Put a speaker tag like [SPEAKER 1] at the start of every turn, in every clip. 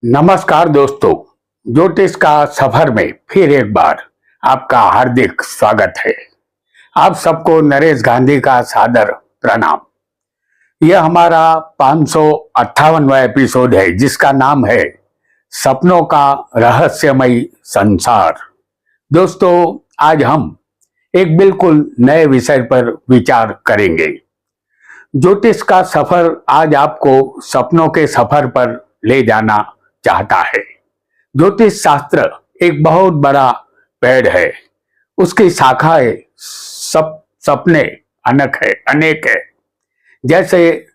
[SPEAKER 1] नमस्कार दोस्तों, ज्योतिष का सफर में फिर एक बार आपका हार्दिक स्वागत है। आप सबको नरेश गांधी का सादर प्रणाम। यह हमारा 558वां एपिसोड है जिसका नाम है सपनों का रहस्यमयी संसार। दोस्तों, आज हम एक बिल्कुल नए विषय पर विचार करेंगे। ज्योतिष का सफर आज आपको सपनों के सफर पर ले जाना चाहता है। ज्योतिष शास्त्र एक बहुत बड़ा पेड़ है। उसकी शाखाएं सपने अनेक है। जैसे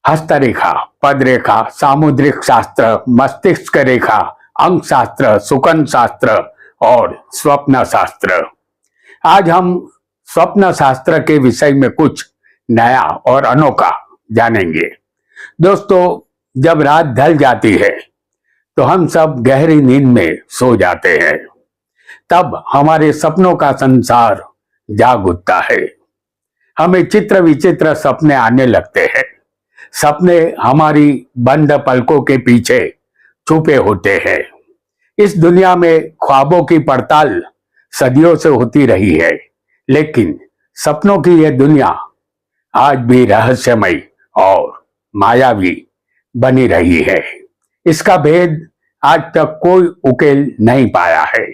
[SPEAKER 1] हस्तरेखा, पदरेखा, सामुद्रिक शास्त्र, मस्तिष्क रेखा, अंक शास्त्र, सुकन शास्त्र और स्वप्न शास्त्र। आज हम स्वप्न शास्त्र के विषय में कुछ नया और अनोखा जानेंगे। दोस्तों, जब रात ढल जाती है तो हम सब गहरी नींद में सो जाते हैं। तब हमारे सपनों का संसार जाग उठता है। हमें चित्र विचित्र सपने आने लगते हैं। सपने हमारी बंद पलकों के पीछे छुपे होते हैं। इस दुनिया में ख्वाबों की पड़ताल सदियों से होती रही है, लेकिन सपनों की यह दुनिया आज भी रहस्यमयी और मायावी बनी रही है। इसका भेद आज तक कोई उकेल नहीं पाया है।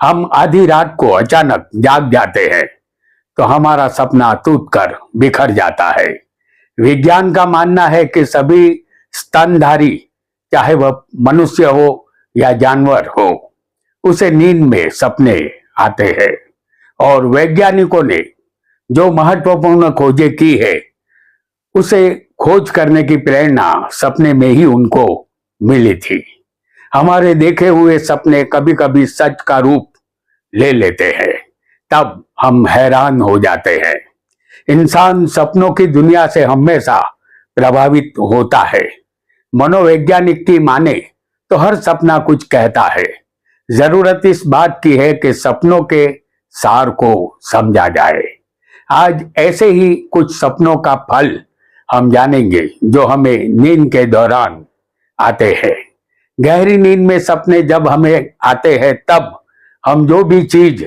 [SPEAKER 1] हम आधी रात को अचानक जाग जाते हैं तो हमारा सपना टूटकर बिखर जाता है। विज्ञान का मानना है कि सभी स्तनधारी, चाहे वह मनुष्य हो या जानवर हो, उसे नींद में सपने आते हैं। और वैज्ञानिकों ने जो महत्वपूर्ण खोजें की है, उसे खोज करने की प्रेरणा सपने में ही उनको मिली थी। हमारे देखे हुए सपने कभी कभी सच का रूप ले लेते हैं, तब हम हैरान हो जाते हैं। इंसान सपनों की दुनिया से हमेशा प्रभावित होता है। मनोवैज्ञानिक की माने तो हर सपना कुछ कहता है। जरूरत इस बात की है कि सपनों के सार को समझा जाए। आज ऐसे ही कुछ सपनों का फल हम जानेंगे जो हमें नींद के दौरान आते हैं। गहरी नींद में सपने जब हमें आते हैं, तब हम जो भी चीज,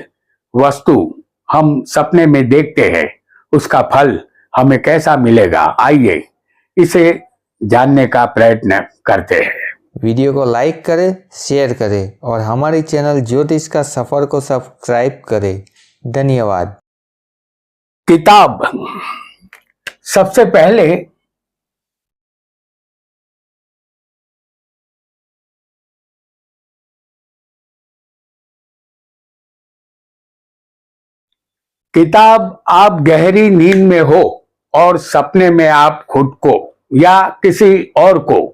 [SPEAKER 1] वस्तु हम सपने में देखते हैं, उसका फल हमें कैसा मिलेगा, आइए इसे जानने का प्रयत्न करते हैं।
[SPEAKER 2] वीडियो को लाइक करें, शेयर करें और हमारे चैनल ज्योतिष का सफर को सब्सक्राइब करें। धन्यवाद।
[SPEAKER 1] किताब। सबसे पहले किताब, आप गहरी नींद में हो और सपने में आप खुद को या किसी और को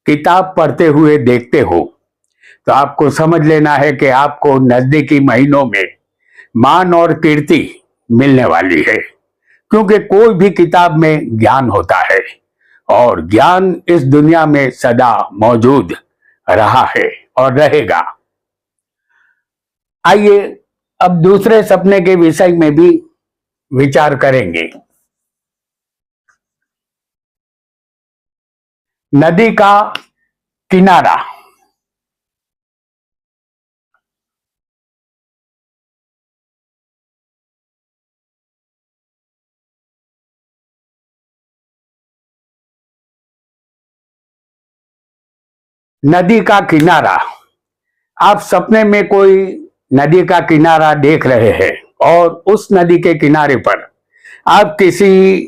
[SPEAKER 1] किताब पढ़ते हुए देखते हो, तो आपको समझ लेना है कि आपको नजदीकी महीनों में मान और कीर्ति मिलने वाली है। क्योंकि कोई भी किताब में ज्ञान होता है और ज्ञान इस दुनिया में सदा मौजूद रहा है और रहेगा। आइए अब दूसरे सपने के विषय में भी विचार करेंगे। नदी का किनारा। नदी का किनारा। आप सपने में कोई नदी का किनारा देख रहे हैं और उस नदी के किनारे पर आप किसी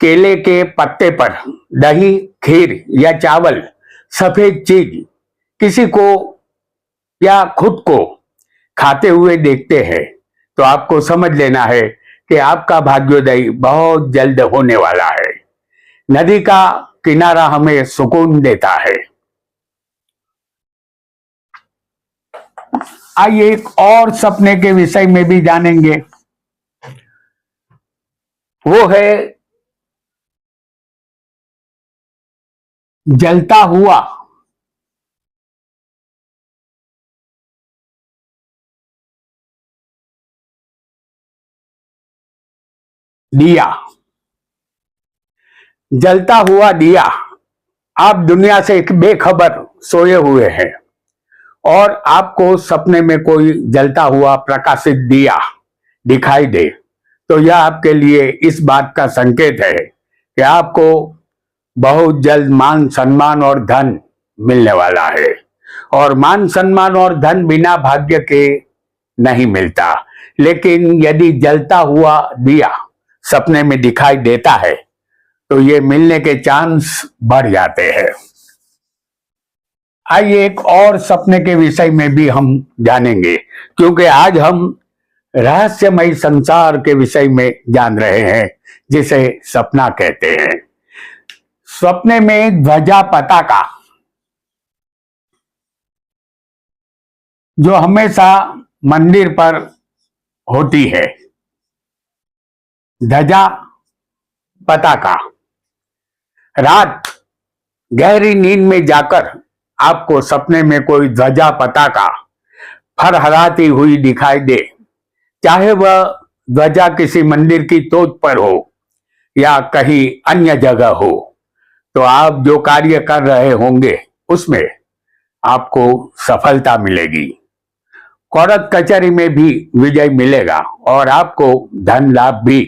[SPEAKER 1] केले के पत्ते पर दही, खीर या चावल, सफेद चीज किसी को या खुद को खाते हुए देखते हैं, तो आपको समझ लेना है कि आपका भाग्योदय बहुत जल्द होने वाला है। नदी का किनारा हमें सुकून देता है। आइए एक और सपने के विषय में भी जानेंगे। वो है जलता हुआ दिया। जलता हुआ दिया आप दुनिया से बेखबर सोए हुए हैं और आपको सपने में कोई जलता हुआ प्रकाशित दिया दिखाई दे, तो यह आपके लिए इस बात का संकेत है कि आपको बहुत जल्द मान सम्मान और धन मिलने वाला है। और मान सम्मान और धन बिना भाग्य के नहीं मिलता, लेकिन यदि जलता हुआ दिया सपने में दिखाई देता है तो ये मिलने के चांस बढ़ जाते हैं। आइए एक और सपने के विषय में भी हम जानेंगे, क्योंकि आज हम रहस्यमय संसार के विषय में जान रहे हैं जिसे सपना कहते हैं। सपने में ध्वजा पताका जो हमेशा मंदिर पर होती है, ध्वजा पताका रात गहरी नींद में जाकर आपको सपने में कोई ध्वजा पताका फरहराती हुई दिखाई दे, चाहे वह ध्वजा किसी मंदिर की तोप पर हो या कहीं अन्य जगह हो, तो आप जो कार्य कर रहे होंगे उसमें आपको सफलता मिलेगी। कोर्ट कचहरी में भी विजय मिलेगा और आपको धन लाभ भी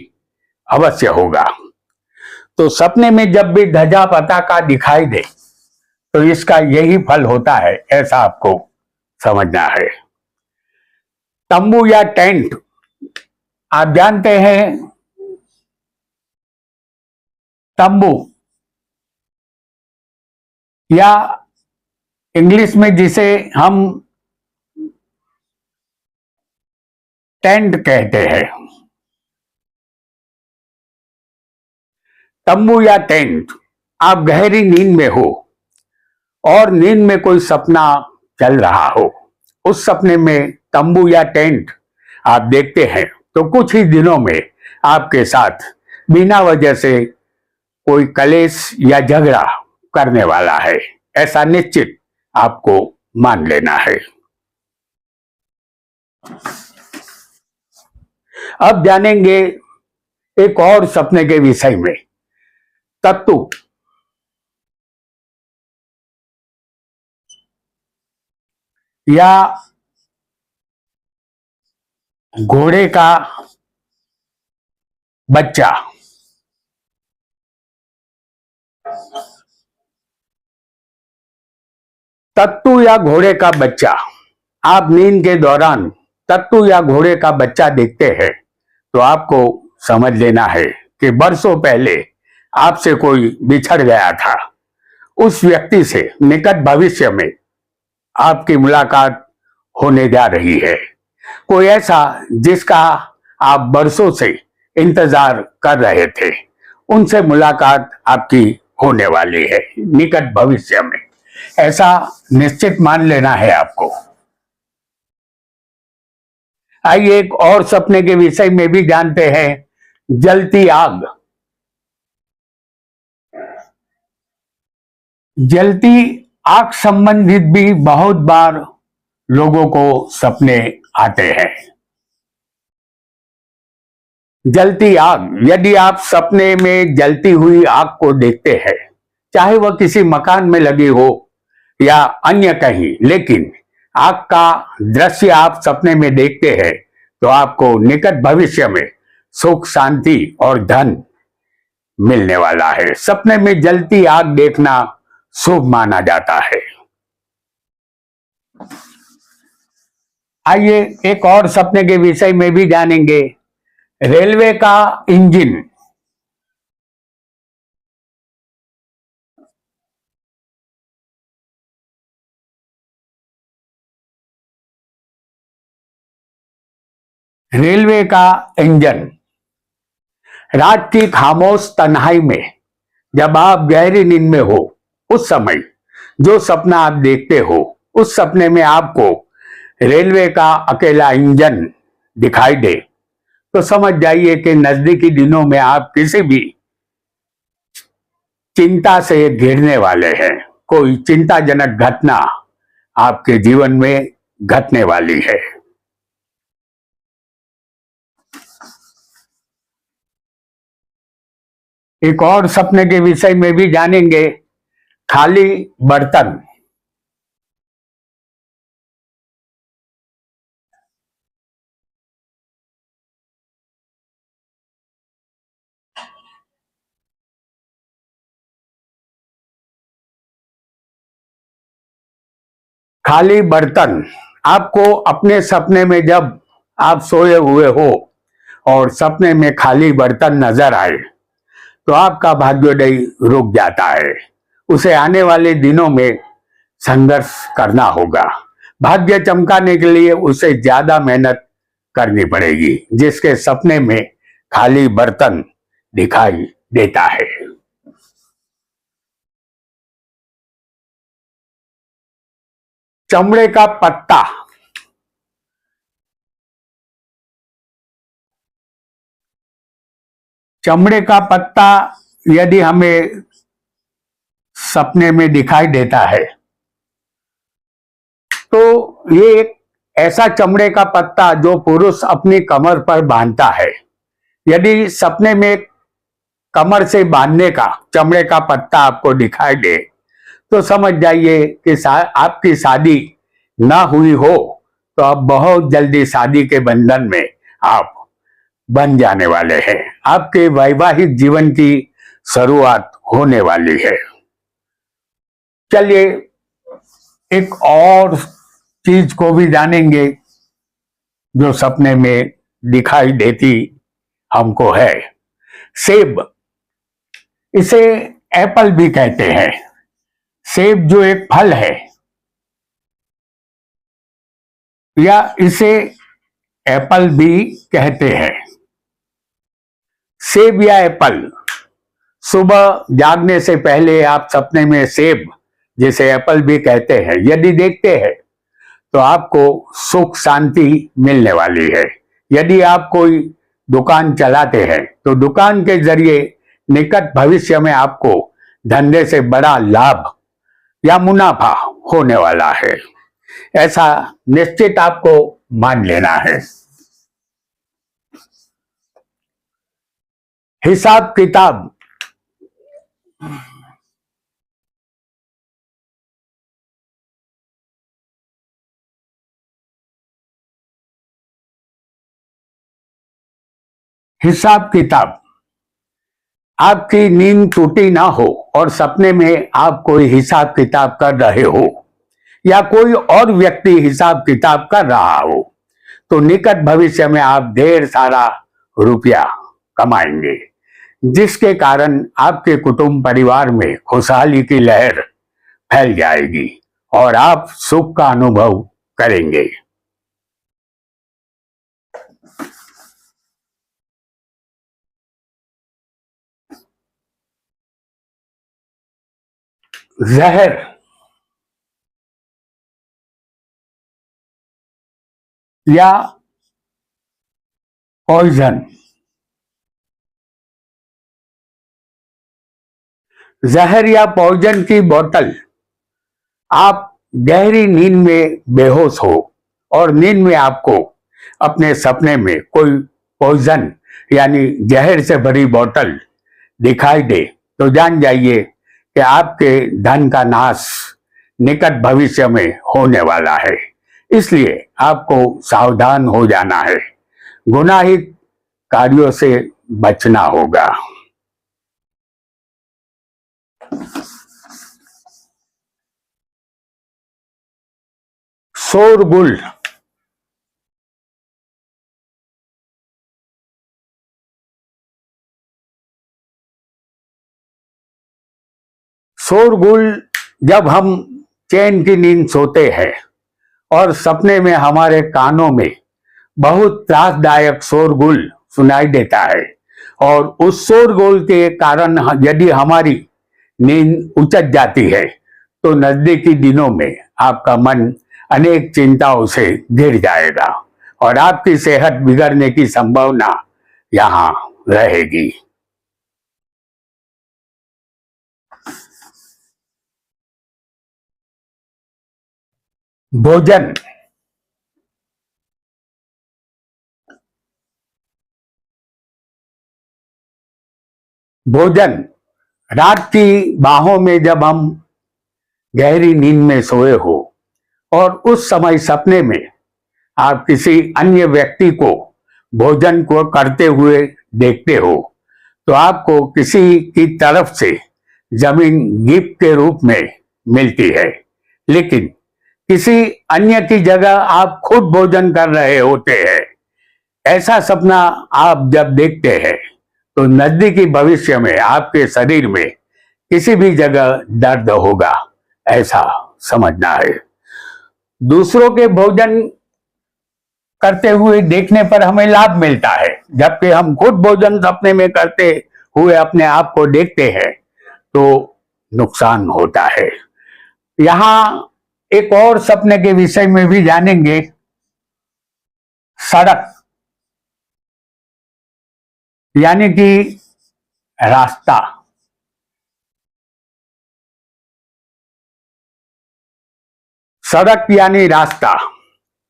[SPEAKER 1] अवश्य होगा। तो सपने में जब भी ध्वजा पताका दिखाई दे तो इसका यही फल होता है, ऐसा आपको समझना है। तंबू या टेंट, आप जानते हैं तंबू या इंग्लिश में जिसे हम टेंट कहते हैं, तंबू या टेंट, आप गहरी नींद में हो और नींद में कोई सपना चल रहा हो, उस सपने में तंबू या टेंट आप देखते हैं तो कुछ ही दिनों में आपके साथ बिना वजह से कोई कलेश या झगड़ा करने वाला है, ऐसा निश्चित आपको मान लेना है। अब जानेंगे एक और सपने के विषय में। तत्तु या घोड़े का बच्चा, तत्तू या घोड़े का बच्चा, आप नींद के दौरान तत्तू या घोड़े का बच्चा देखते हैं तो आपको समझ लेना है कि बरसों पहले आपसे कोई बिछड़ गया था। उस व्यक्ति से निकट भविष्य में आपकी मुलाकात होने जा रही है। कोई ऐसा जिसका आप बरसों से इंतजार कर रहे थे, उनसे मुलाकात आपकी होने वाली है निकट भविष्य में, ऐसा निश्चित मान लेना है आपको। आइए एक और सपने के विषय में भी जानते हैं। जलती आग, जलती आग संबंधित भी बहुत बार लोगों को सपने आते हैं। जलती आग, यदि आप सपने में जलती हुई आग को देखते हैं, चाहे वह किसी मकान में लगी हो या अन्य कहीं, लेकिन आग का दृश्य आप सपने में देखते हैं तो आपको निकट भविष्य में सुख शांति और धन मिलने वाला है। सपने में जलती आग देखना शुभ माना जाता है। आइए एक और सपने के विषय में भी जानेंगे। रेलवे का इंजन, रेलवे का इंजन रात की खामोश तन्हाई में जब आप गहरी नींद में हो, उस समय जो सपना आप देखते हो, उस सपने में आपको रेलवे का अकेला इंजन दिखाई दे तो समझ जाइए कि नजदीकी दिनों में आप किसी भी चिंता से घिरने वाले हैं। कोई चिंताजनक घटना आपके जीवन में घटने वाली है। एक और सपने के विषय में भी जानेंगे। खाली बर्तन, खाली बर्तन। आपको अपने सपने में जब आप सोए हुए हो और सपने में खाली बर्तन नजर आए तो आपका भाग्योदय रुक जाता है। उसे आने वाले दिनों में संघर्ष करना होगा। भाग्य चमकाने के लिए उसे ज्यादा मेहनत करनी पड़ेगी। जिसके सपने में खाली बर्तन दिखाई देता है। चमड़े का पत्ता, चमड़े का पत्ता यदि हमें सपने में दिखाई देता है तो ये एक ऐसा चमड़े का पत्ता जो पुरुष अपनी कमर पर बांधता है। यदि सपने में कमर से बांधने का चमड़े का पत्ता आपको दिखाई दे तो समझ जाइए कि आपकी शादी ना हुई हो तो आप बहुत जल्दी शादी के बंधन में आप बन जाने वाले हैं। आपके वैवाहिक जीवन की शुरुआत होने वाली है। चलिए एक और चीज को भी जानेंगे जो सपने में दिखाई देती हमको है। सेब, इसे एप्पल भी कहते हैं। सेब जो एक फल है या इसे एप्पल भी कहते हैं। सेब या एप्पल, सुबह जागने से पहले आप सपने में सेब, जिसे एप्पल भी कहते हैं, यदि देखते हैं तो आपको सुख शांति मिलने वाली है। यदि आप कोई दुकान चलाते हैं तो दुकान के जरिए निकट भविष्य में आपको धंधे से बड़ा लाभ या मुनाफा होने वाला है। ऐसा निश्चित आपको मान लेना है। हिसाब किताब, हिसाब किताब, आपकी नींद टूटी ना हो और सपने में आप कोई हिसाब किताब कर रहे हो या कोई और व्यक्ति हिसाब किताब कर रहा हो तो निकट भविष्य में आप ढेर सारा रुपया कमाएंगे। जिसके कारण आपके कुटुंब परिवार में खुशहाली की लहर फैल जाएगी और आप सुख का अनुभव करेंगे। जहर, या पॉइजन, जहर या पॉइजन की बोतल, आप गहरी नींद में बेहोश हो और नींद में आपको अपने सपने में कोई पॉइजन यानी जहर से भरी बोतल दिखाई दे तो जान जाइए कि आपके धन का नाश निकट भविष्य में होने वाला है। इसलिए आपको सावधान हो जाना है। गुनाहित कार्यों से बचना होगा। शोरगुल, शोरगुल जब हम चैन की नींद सोते हैं और सपने में हमारे कानों में बहुत त्रासदायक शोरगुल सुनाई देता है और उस शोरगुल के कारण यदि हमारी नींद उचट जाती है तो नजदीकी दिनों में आपका मन अनेक चिंताओं से घिर जाएगा और आपकी सेहत बिगड़ने की संभावना यहां रहेगी। भोजन, भोजन रात की बाहों में जब हम गहरी नींद में सोए हो और उस समय सपने में आप किसी अन्य व्यक्ति को भोजन को करते हुए देखते हो, तो आपको किसी की तरफ से जमीन गिफ्ट के रूप में मिलती है, लेकिन किसी अन्य की जगह आप खुद भोजन कर रहे होते हैं। ऐसा सपना आप जब देखते हैं तो नजदीकी भविष्य में आपके शरीर में किसी भी जगह दर्द होगा, ऐसा समझना है। दूसरों के भोजन करते हुए देखने पर हमें लाभ मिलता है, जबकि हम खुद भोजन सपने में करते हुए अपने आप को देखते हैं तो नुकसान होता है। यहां एक और सपने के विषय में भी जानेंगे। सड़क यानी कि रास्ता। सड़क यानी रास्ता।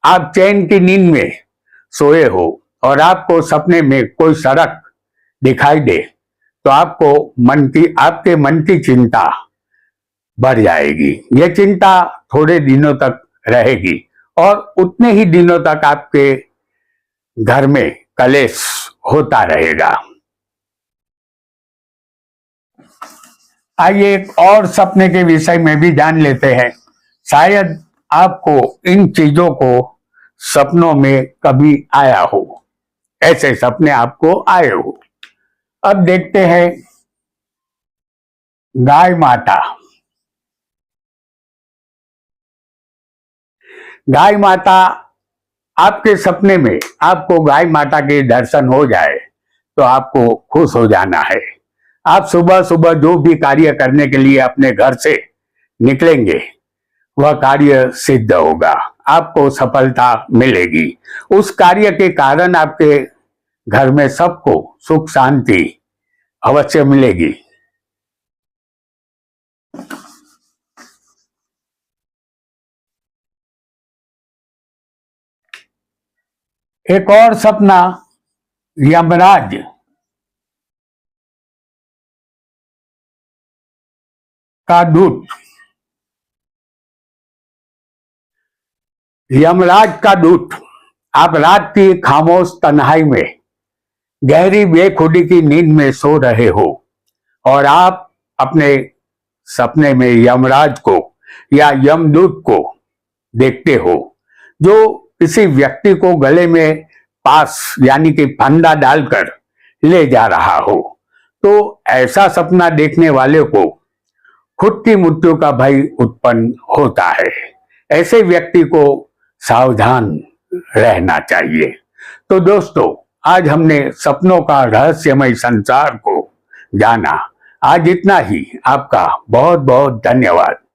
[SPEAKER 1] आप चैन की नींद में सोए हो और आपको सपने में कोई सड़क दिखाई दे तो आपके मन की चिंता बढ़ जाएगी। यह चिंता थोड़े दिनों तक रहेगी और उतने ही दिनों तक आपके घर में कलेश होता रहेगा। आइए एक और सपने के विषय में भी जान लेते हैं। शायद आपको इन चीजों को सपनों में कभी आया हो, ऐसे सपने आपको आए हो। अब देखते हैं गाय माता। गाय माता, आपके सपने में आपको गाय माता के दर्शन हो जाए तो आपको खुश हो जाना है। आप सुबह सुबह जो भी कार्य करने के लिए अपने घर से निकलेंगे वह कार्य सिद्ध होगा, आपको सफलता मिलेगी। उस कार्य के कारण आपके घर में सबको सुख शांति अवश्य मिलेगी। एक और सपना यमराज। का दूत। यमराज का दूत। आप रात की खामोश तन्हाई में गहरी बेखुदी की नींद में सो रहे हो और आप अपने सपने में यमराज को या यमदूत को देखते हो जो किसी व्यक्ति को गले में पास यानी कि फंदा डालकर ले जा रहा हो। तो ऐसा सपना देखने वाले को खुद की मृत्यु का भय उत्पन्न होता है। ऐसे व्यक्ति को सावधान रहना चाहिए। तो दोस्तों, आज हमने सपनों का रहस्यमय संसार को जाना। आज इतना ही। आपका बहुत बहुत धन्यवाद।